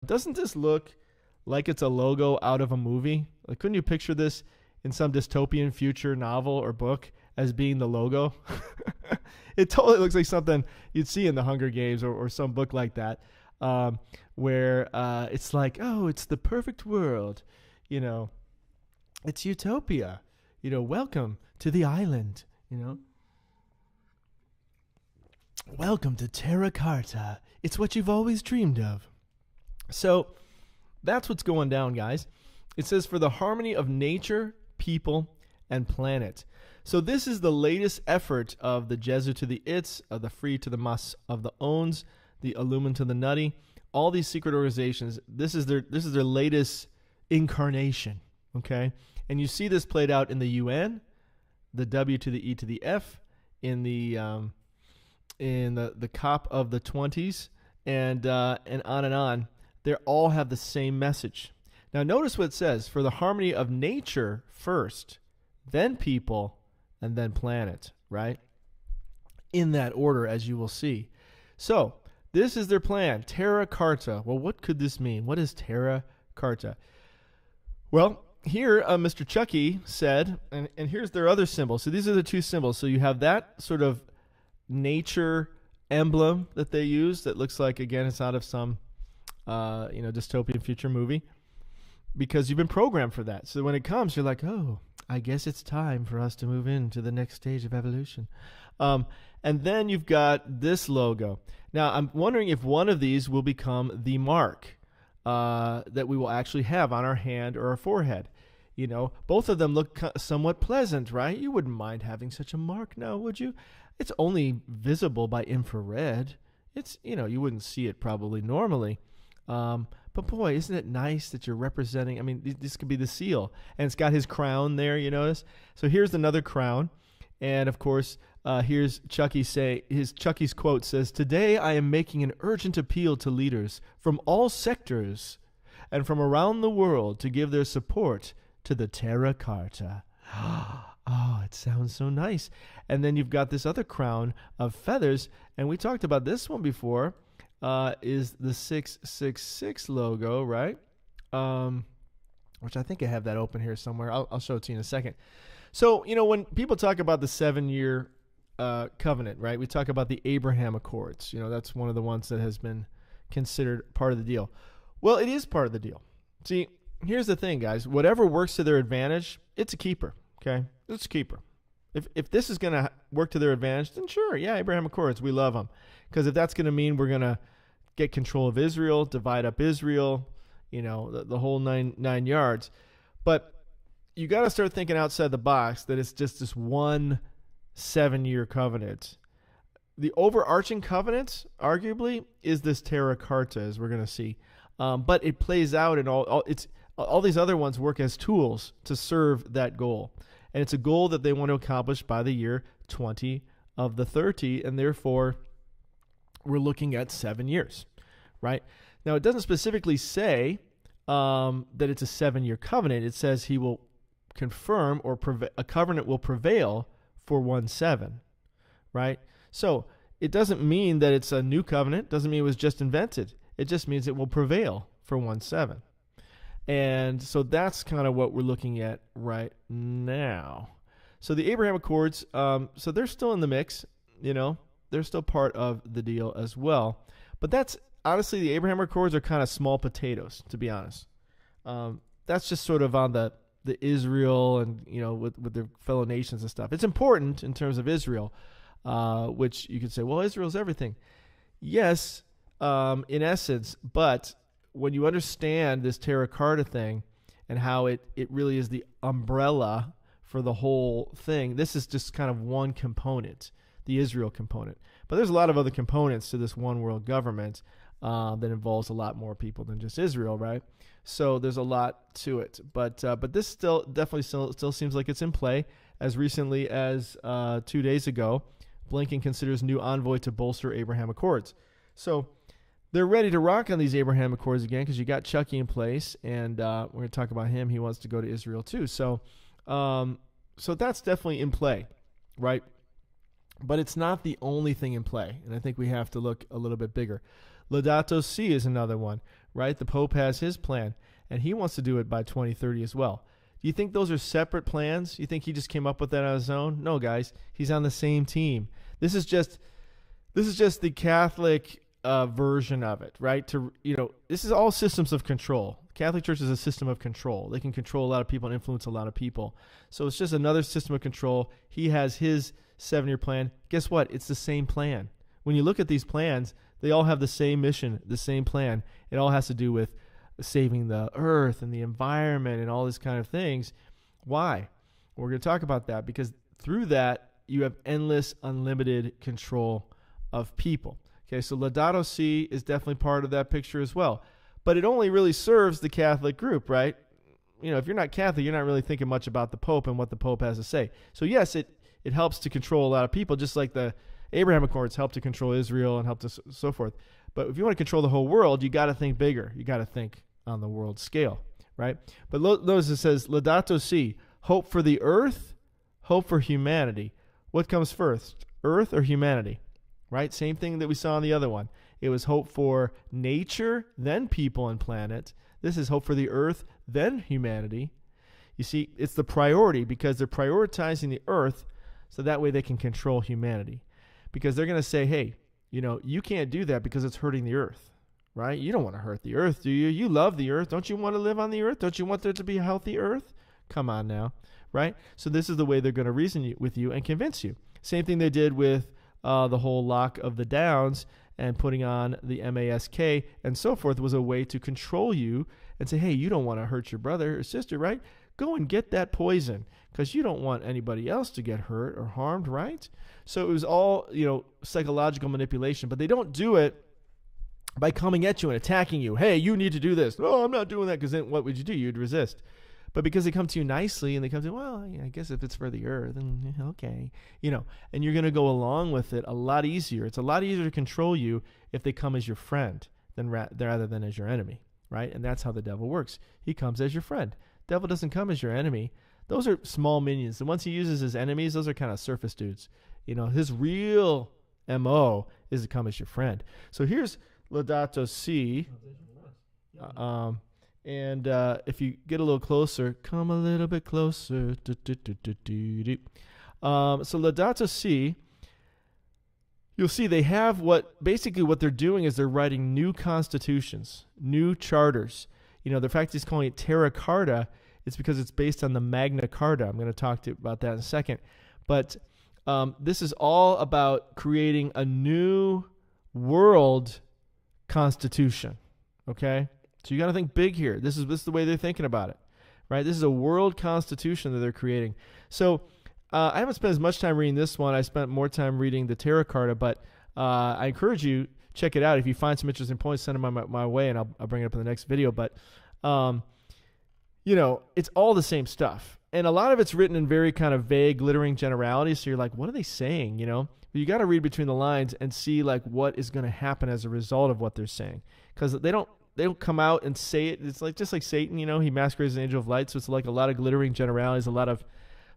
doesn't this look like it's a logo out of a movie? Like, couldn't you picture this in some dystopian future novel or book as being the logo? It totally looks like something you'd see in the Hunger Games or some book like that, where it's like, oh, it's the perfect world, it's utopia, welcome to the island, welcome to Terra Carta. It's what you've always dreamed of. So that's what's going down, guys. It says, for the harmony of nature, people, and planet. So this is the latest effort of the Jesu to the Its, of the Free to the Mas, of the Owns, the Illumin to the Nutty. All these secret organizations, this is their latest incarnation, okay? And you see this played out in the UN, the W to the E to the F, in the COP of the 20s, and on. They all have the same message. Now notice what it says, for the harmony of nature first, then people, and then planet, right? In that order, as you will see. So this is their plan, Terra Carta. Well, what could this mean? What is Terra Carta? Well, here Mr. Chucky said, and here's their other symbol. So these are the two symbols. So you have that sort of nature emblem that they use that looks like, again, it's out of some dystopian future movie, because you've been programmed for that. So when it comes, you're like, oh, I guess it's time for us to move into the next stage of evolution. And then you've got this logo. Now, I'm wondering if one of these will become the mark that we will actually have on our hand or our forehead. Both of them look somewhat pleasant, right? You wouldn't mind having such a mark now, would you? It's only visible by infrared. It's, you wouldn't see it probably normally. But boy, isn't it nice that you're representing? I mean, this could be the seal, and it's got his crown there. You notice? So here's another crown, and of course, here's Chucky Chucky's quote says, "Today I am making an urgent appeal to leaders from all sectors and from around the world to give their support to the Terra Carta." Oh, it sounds so nice. And then you've got this other crown of feathers, and we talked about this one before. Is the 666 logo, right? Which I think I have that open here somewhere. I'll show it to you in a second. So, when people talk about the 7-year covenant, right? We talk about the Abraham Accords. That's one of the ones that has been considered part of the deal. Well, it is part of the deal. See, here's the thing, guys. Whatever works to their advantage, it's a keeper, okay? It's a keeper. If this is going to work to their advantage, then sure, yeah, Abraham Accords, we love them. Because if that's going to mean we're going to get control of Israel, divide up Israel, the whole nine yards. But you got to start thinking outside the box that it's just this one 7-year covenant. The overarching covenant, arguably, is this Terra Carta, as we're going to see. But it plays out in all these other ones work as tools to serve that goal. And it's a goal that they want to accomplish by the year 20 of the 30, and therefore we're looking at 7 years, right? Now, it doesn't specifically say that it's a 7-year covenant. It says he will confirm or a covenant will prevail for 1/7, right? So it doesn't mean that it's a new covenant. Doesn't mean it was just invented. It just means it will prevail for 1/7. And so that's kind of what we're looking at right now. So the Abraham Accords, so they're still in the mix, they're still part of the deal as well. But that's, honestly, the Abraham Accords are kind of small potatoes, to be honest. That's just sort of on the Israel and, with their fellow nations and stuff. It's important in terms of Israel, which you could say, well, Israel's everything. Yes, in essence, but when you understand this Terra Carta thing and how it really is the umbrella for the whole thing, this is just kind of one component, the Israel component. But there's a lot of other components to this one world government that involves a lot more people than just Israel, right? So there's a lot to it. But this definitely still seems like it's in play. As recently as 2 days ago, Blinken considers new envoy to bolster Abraham Accords. So they're ready to rock on these Abraham Accords again because you got Chucky in place, and we're going to talk about him. He wants to go to Israel too. So that's definitely in play, right? But it's not the only thing in play, and I think we have to look a little bit bigger. Laudato Si is another one, right? The Pope has his plan, and he wants to do it by 2030 as well. Do you think those are separate plans? You think he just came up with that on his own? No, guys. He's on the same team. This is just the Catholic version of it, right? This is all systems of control. Catholic Church is a system of control. They can control a lot of people and influence a lot of people. So it's just another system of control. He has his 7-year plan. Guess what? It's the same plan. When you look at these plans, they all have the same mission, the same plan. It all has to do with saving the earth and the environment and all these kind of things. Why? We're going to talk about that because through that, you have endless, unlimited control of people. Okay, so Laudato Si is definitely part of that picture as well. But it only really serves the Catholic group, right? If you're not Catholic, you're not really thinking much about the Pope and what the Pope has to say. So yes, it helps to control a lot of people, just like the Abraham Accords helped to control Israel and helped to so forth. But if you want to control the whole world, you got to think bigger. You got to think on the world scale, right? But notice it says, Laudato Si, hope for the earth, hope for humanity. What comes first, earth or humanity, right? Same thing that we saw in the other one. It was hope for nature, then people and planet. This is hope for the earth, then humanity. You see, it's the priority because they're prioritizing the earth so that way they can control humanity. Because they're going to say, hey, you can't do that because it's hurting the earth, right? You don't want to hurt the earth, do you? You love the earth. Don't you want to live on the earth? Don't you want there to be a healthy earth? Come on now, right? So this is the way they're going to reason with you and convince you. Same thing they did with the whole lock of the Downs and putting on the mask and so forth was a way to control you and say, hey, you don't want to hurt your brother or sister, right? Go and get that poison because you don't want anybody else to get hurt or harmed, right? So it was all, psychological manipulation, but they don't do it by coming at you and attacking you. Hey, you need to do this. Oh, I'm not doing that because then what would you do? You'd resist. But because they come to you nicely and they come to, well, I guess if it's for the earth, then okay, and you're going to go along with it a lot easier. It's a lot easier to control you if they come as your friend rather than as your enemy, right? And that's how the devil works. He comes as your friend. Devil doesn't come as your enemy. Those are small minions. The ones he uses as enemies, those are kind of surface dudes. His real MO is to come as your friend. So here's Laudato Si. And if you get a little closer, come a little bit closer. So Laudato Si, you'll see they have what they're doing is they're writing new constitutions, new charters. The fact he's calling it Terra Carta, it's because it's based on the Magna Carta. I'm going to talk to you about that in a second. But this is all about creating a new world constitution, okay? So you got to think big here. This is the way they're thinking about it, right? This is a world constitution that they're creating. So I haven't spent as much time reading this one. I spent more time reading the Terra Carta, but I encourage you, check it out. If you find some interesting points, send them my way, and I'll bring it up in the next video. But, it's all the same stuff. And a lot of it's written in very kind of vague, glittering generalities. So you're like, what are they saying, You got to read between the lines and see, like, what is going to happen as a result of what they're saying. Because they don't come out and say it. It's like just like Satan, he masquerades as an angel of light. So it's like a lot of glittering generalities, a lot of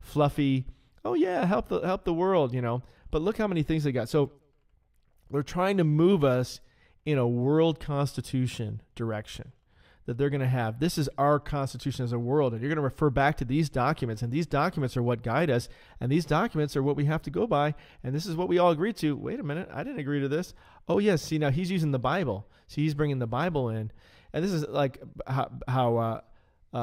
fluffy, oh yeah, help the world, But look how many things they got. So they're trying to move us in a world constitution direction that they're going to have. This is our constitution as a world, and you're going to refer back to these documents, and these documents are what guide us, and these documents are what we have to go by, and this is what we all agreed to. Wait a minute, I didn't agree to this. Oh yes, see, now he's using the Bible. See, he's bringing the Bible in, and this is like how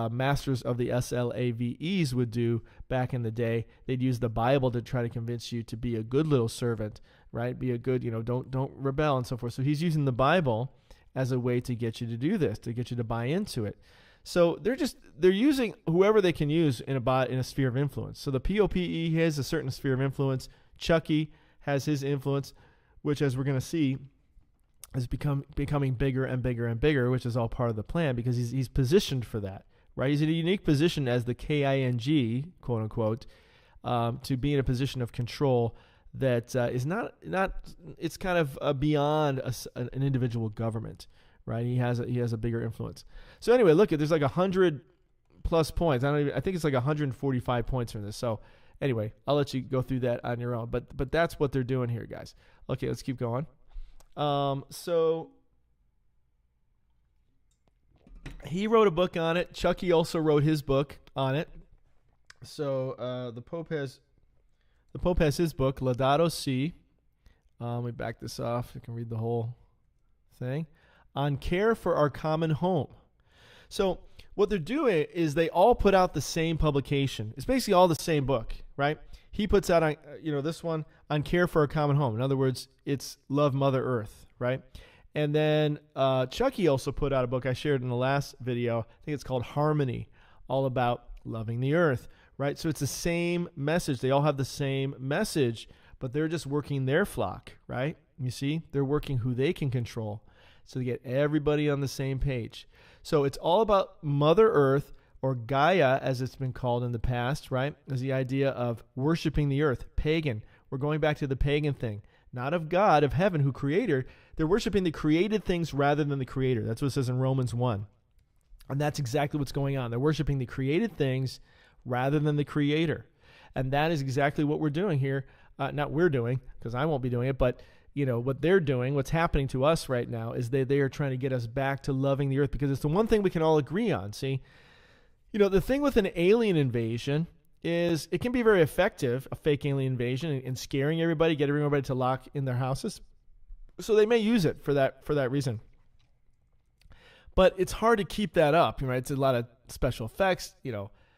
masters of the SLAVEs would do back in the day. They'd use the Bible to try to convince you to be a good little servant, right? Be a good, don't rebel and so forth. So he's using the Bible as a way to get you to do this, to get you to buy into it. So they're using whoever they can use in a sphere of influence. So the POPE has a certain sphere of influence. Chucky has his influence, which, as we're going to see, is becoming bigger and bigger and bigger, which is all part of the plan because he's positioned for that, right? He's in a unique position as the KING, quote unquote, to be in a position of control that is not. It's kind of beyond an individual government, right? He has a bigger influence. So anyway, look, there's like 100 plus points. I think it's like 145 points from this. So anyway, I'll let you go through that on your own. But that's what they're doing here, guys. Okay, let's keep going. So He wrote a book on it. Chucky also wrote his book on it. So the Pope has his book, Laudato Si. Let me back this off. You can read the whole thing. On care for our common home. So what they're doing is they all put out the same publication. It's basically all the same book, right? He puts out, this one, On Care for Our Common Home. In other words, it's Love Mother Earth, right? And then Chucky also put out a book I shared in the last video. I think it's called Harmony, all about loving the earth, right? So it's the same message. They all have the same message, but they're just working their flock, right? You see, they're working who they can control. So they get everybody on the same page. So it's all about Mother Earth, or Gaia, as it's been called in the past, right? Is the idea of worshiping the earth, pagan. We're going back to the pagan thing. Not of God, of heaven, who created her. They're worshiping the created things rather than the creator. That's what it says in Romans 1. And that's exactly what's going on. They're worshiping the created things rather than the creator. And that is exactly what we're doing here. Not we're doing, because I won't be doing it, but what they're doing, what's happening to us right now is they are trying to get us back to loving the earth, because it's the one thing we can all agree on. See, the thing with an alien invasion is it can be very effective, a fake alien invasion, in scaring everybody, getting everybody to lock in their houses. So they may use it for that reason. But it's hard to keep that up, right? It's a lot of special effects,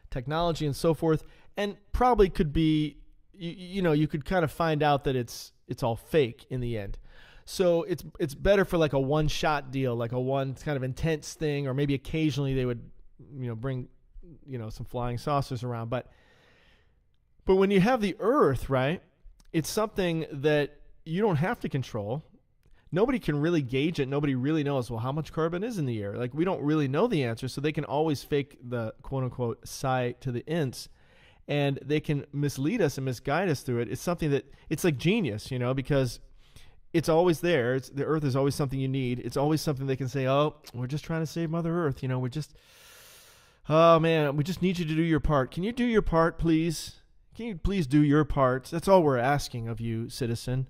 technology and so forth, and probably could be, you could kind of find out that it's all fake in the end. So it's better for like a one-shot deal, like a one kind of intense thing, or maybe occasionally they would, bring, some flying saucers around. But when you have the earth, right, it's something that you don't have to control. Nobody can really gauge it. Nobody really knows, well, how much carbon is in the air? Like, we don't really know the answer, so they can always fake the quote-unquote psi to the nth, and they can mislead us and misguide us through it. It's something that, it's like genius, because it's always there. The earth is always something you need. It's always something they can say, oh, we're just trying to save Mother Earth. Oh, man, we just need you to do your part. Can you do your part, please? Can you please do your part? That's all we're asking of you, citizen,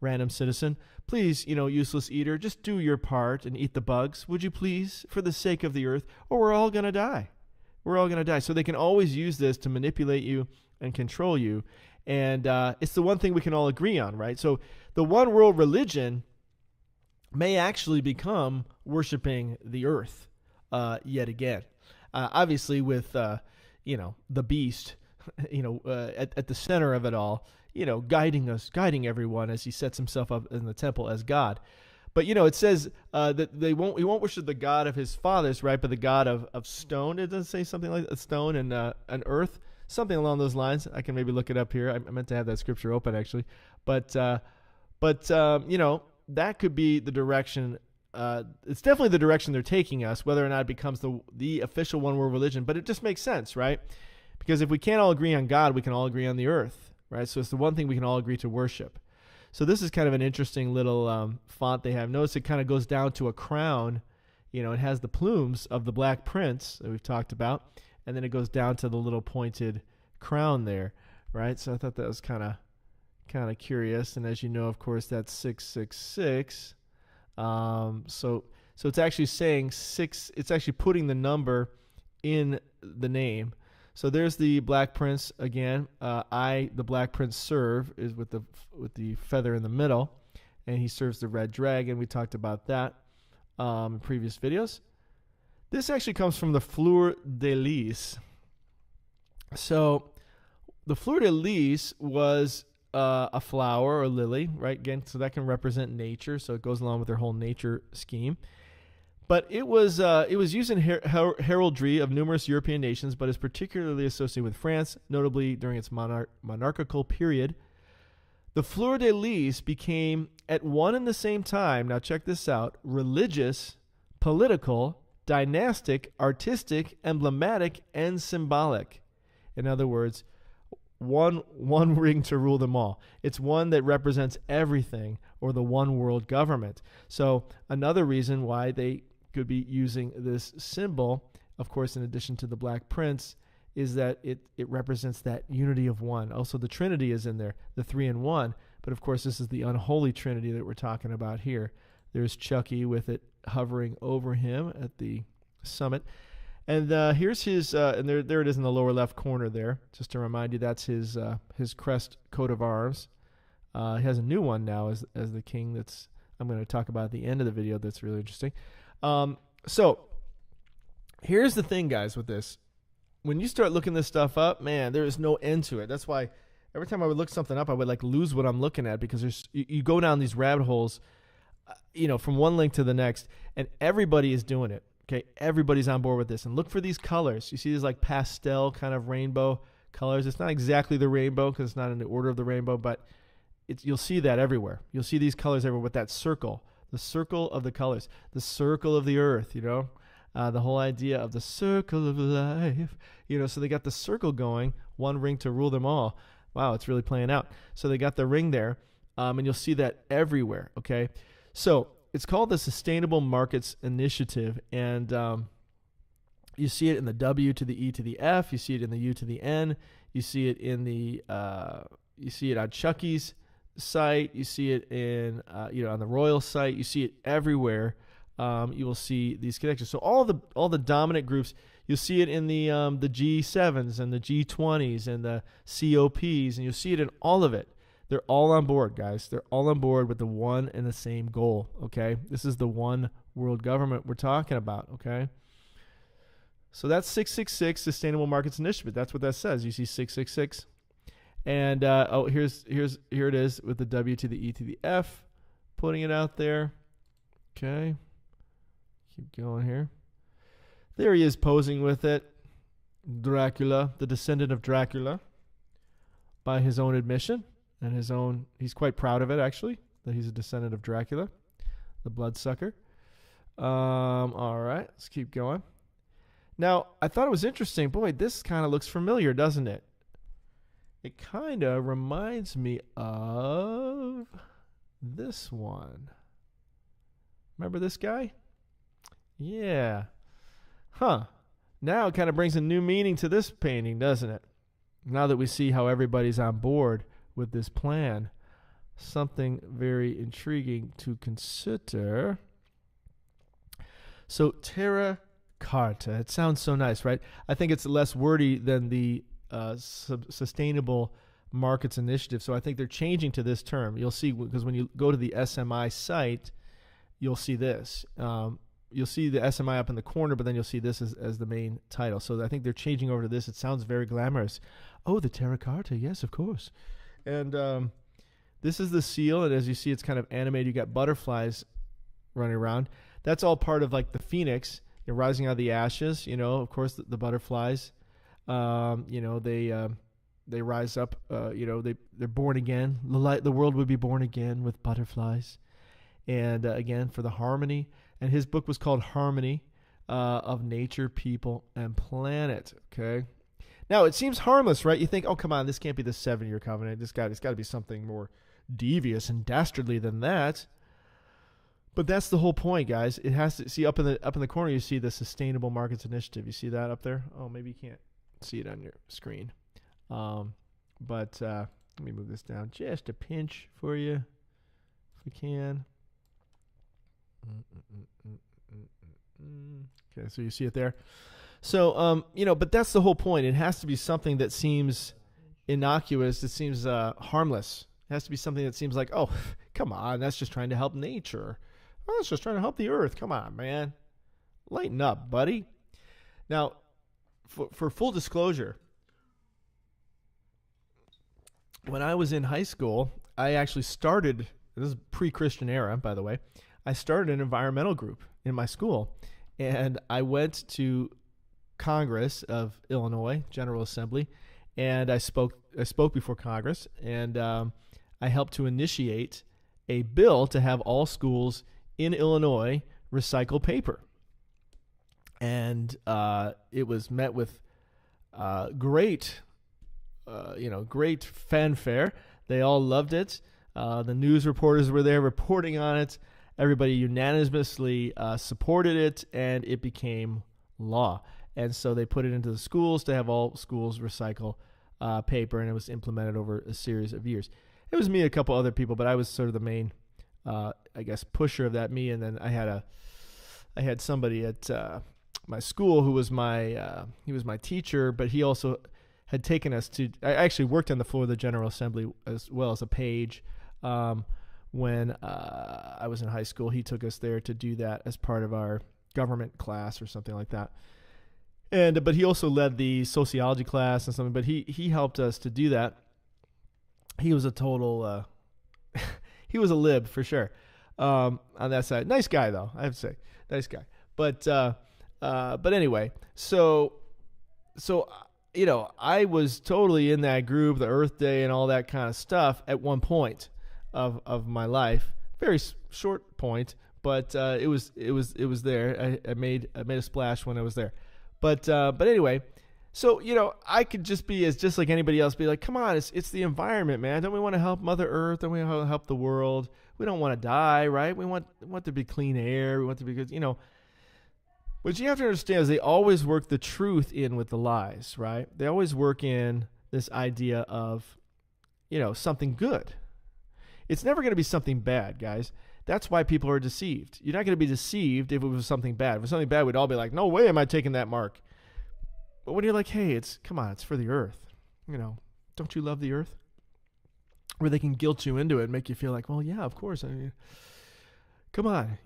random citizen. Please, useless eater, just do your part and eat the bugs. Would you please, for the sake of the earth, or we're all going to die. We're all going to die. So they can always use this to manipulate you and control you. And it's the one thing we can all agree on, right? So the one world religion may actually become worshiping the earth yet again. Obviously with, the beast, at the center of it all, guiding everyone as he sets himself up in the temple as God. But, it says that we won't worship the God of his fathers, right? But the God of stone. It doesn't say something like a stone and an earth, something along those lines. I can maybe look it up here. I meant to have that scripture open, actually. But that could be the direction. It's definitely the direction they're taking us, whether or not it becomes the official one world religion. But it just makes sense, right? Because if we can't all agree on God, we can all agree on the earth, right? So it's the one thing we can all agree to worship. So this is kind of an interesting little font they have. Notice it kind of goes down to a crown. It has the plumes of the Black Prince that we've talked about, and then it goes down to the little pointed crown there, right? So I thought that was kind of curious. And as you know, of course, that's 666. So it's actually saying 6. It's actually putting the number in the name. So there's the Black Prince again. The Black Prince serve is with the feather in the middle, and he serves the red dragon. We talked about that in previous videos. This actually comes from the fleur de lis. So the fleur de lis was a flower or lily, right? Again, so that can represent nature. So it goes along with their whole nature scheme. But it was used in heraldry of numerous European nations, but is particularly associated with France, notably during its monarchical period. The fleur de lis became, at one and the same time, now check this out, religious, political, dynastic, artistic, emblematic, and symbolic. In other words, one ring to rule them all. It's one that represents everything, or the one world government. So another reason why they could be using this symbol, of course, in addition to the Black Prince, is that it represents that unity of one. Also, the Trinity is in there, the 3 in 1. But of course, this is the unholy Trinity that we're talking about here. There's Chucky with it hovering over him at the summit. And here's his, and there it is in the lower left corner there. Just to remind you, that's his crest coat of arms. He has a new one now as the king. That's I'm going to talk about at the end of the video. That's really interesting. So here's the thing, guys, with this. When you start looking this stuff up, man, there is no end to it. That's why every time I would look something up, I would like lose what I'm looking at, because you go down these rabbit holes, from one link to the next, and everybody is doing it. Okay, everybody's on board with this. And look for these colors. You see these like pastel kind of rainbow colors. It's not exactly the rainbow because it's not in the order of the rainbow, but you'll see that everywhere. You'll see these colors everywhere with that circle, the circle of the colors, the circle of the earth, the whole idea of the circle of life, so they got the circle going, one ring to rule them all. Wow, it's really playing out. So they got the ring there, and you'll see that everywhere, okay? So it's called the Sustainable Markets Initiative, and you see it in the W to the E to the F, you see it in the U to the N, you see it in the, you see it on Chucky's site, you see it in, on the Royal site, you see it everywhere. You will see these connections. So all the dominant groups, you'll see it in the G7s and the G20s and the COPs, and you'll see it in all of it. They're all on board, guys. They're all on board with the one and the same goal, okay? This is the one world government we're talking about, okay? So that's 666 Sustainable Markets Initiative. That's what that says. You see 666. And here it is with the W to the E to the F, putting it out there. Okay. Keep going here. There he is posing with it. Dracula, the descendant of Dracula, by his own admission. And he's quite proud of it, actually, that he's a descendant of Dracula, the bloodsucker. All right, let's keep going. Now, I thought it was interesting. Boy, this kind of looks familiar, doesn't it? It kind of reminds me of this one. Remember this guy? Yeah. Huh. Now it kind of brings a new meaning to this painting, doesn't it? Now that we see how everybody's on board with this plan. Something very intriguing to consider. So, terra carta. It sounds so nice, right? I think it's less wordy than the Sustainable Markets Initiative. So I think they're changing to this term. You'll see, because when you go to the SMI site, you'll see this. You'll see the SMI up in the corner, but then you'll see this as the main title. So I think they're changing over to this. It sounds very glamorous. Oh, the terra carta. Yes, of course. And this is the seal. And as you see, it's kind of animated. You got butterflies running around. That's all part of like the phoenix, rising out of the ashes. Of course, the butterflies. They rise up. They're born again. The world would be born again with butterflies. And again, for the harmony. And his book was called Harmony of Nature, People, and Planet. Okay. Now, it seems harmless, right? You think, oh, come on, this can't be the 7-year covenant. It's got to be something more devious and dastardly than that. But that's the whole point, guys. It has to see up in the corner. You see the Sustainable Markets Initiative. You see that up there? Oh, maybe you can't see it on your screen. But let me move this down just a pinch for you, if we can. Okay, so you see it there. So, but that's the whole point. It has to be something that seems innocuous. It seems harmless. It has to be something that seems like, oh, come on, that's just trying to help nature. Oh, that's just trying to help the earth. Come on, man. Lighten up, buddy. Now, for full disclosure, when I was in high school, I actually started, this is pre-Christian era, by the way, I started an environmental group in my school. And I went to Congress of Illinois, General Assembly, and I spoke before Congress, and I helped to initiate a bill to have all schools in Illinois recycle paper. And it was met with great fanfare. They all loved it. The news reporters were there reporting on it. Everybody unanimously supported it, and it became law. And so they put it into the schools to have all schools recycle paper, and it was implemented over a series of years. It was me and a couple other people, but I was sort of the main, pusher of that. Me, and then I had somebody at my school, who was he was my teacher, but he also had taken us to. I actually worked on the floor of the General Assembly as well as a page. When I was in high school, he took us there to do that as part of our government class or something like that. But he also led the sociology class and something. But he helped us to do that. He was a total. He was a lib for sure. On that side, nice guy though, I have to say, nice guy. But anyway, so I was totally in that group, the Earth Day and all that kind of stuff at one point of my life. Very short point, but it was there. I made a splash when I was there. But anyway, so I could just be just like anybody else, be like, come on, it's the environment, man. Don't we want to help Mother Earth? Don't we want to help the world? We don't want to die, right? We want there to be clean air. We want to be good, What you have to understand is they always work the truth in with the lies, right? They always work in this idea of, something good. It's never going to be something bad, guys. That's why people are deceived. You're not going to be deceived if it was something bad. If it was something bad, we'd all be like, no way am I taking that mark. But when you're like, hey, it's for the earth. Don't you love the earth? Where they can guilt you into it and make you feel like, well, yeah, of course. I mean, come on,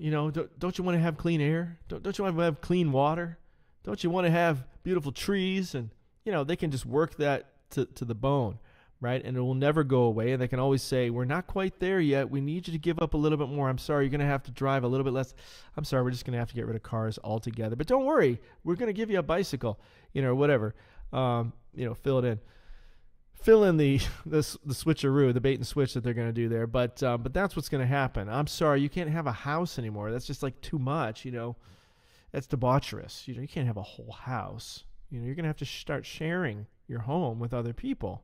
don't you want to have clean air? Don't you want to have clean water? Don't you want to have beautiful trees? And, they can just work that to the bone, right? And it will never go away. And they can always say, we're not quite there yet. We need you to give up a little bit more. I'm sorry, you're going to have to drive a little bit less. I'm sorry, we're just going to have to get rid of cars altogether. But don't worry, we're going to give you a bicycle, or whatever. Fill it in. Fill in the switcheroo, the bait and switch that they're going to do there. But that's what's going to happen. I'm sorry, you can't have a house anymore. That's just like too much, That's debaucherous. You can't have a whole house. You're going to have to start sharing your home with other people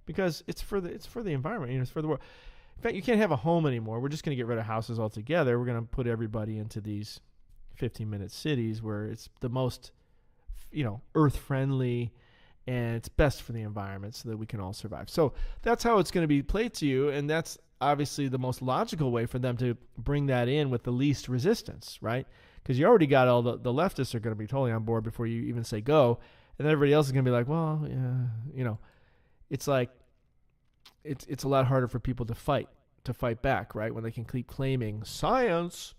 because it's for the environment. It's for the world. In fact, you can't have a home anymore. We're just going to get rid of houses altogether. We're going to put everybody into these 15-minute cities where it's the most, earth-friendly, and it's best for the environment so that we can all survive. So that's how it's going to be played to you, and that's obviously the most logical way for them to bring that in with the least resistance, right? Because you already got all the leftists are going to be totally on board before you even say go, and then everybody else is going to be like, well, yeah, it's like it's a lot harder for people to fight back, right? When they can keep claiming science,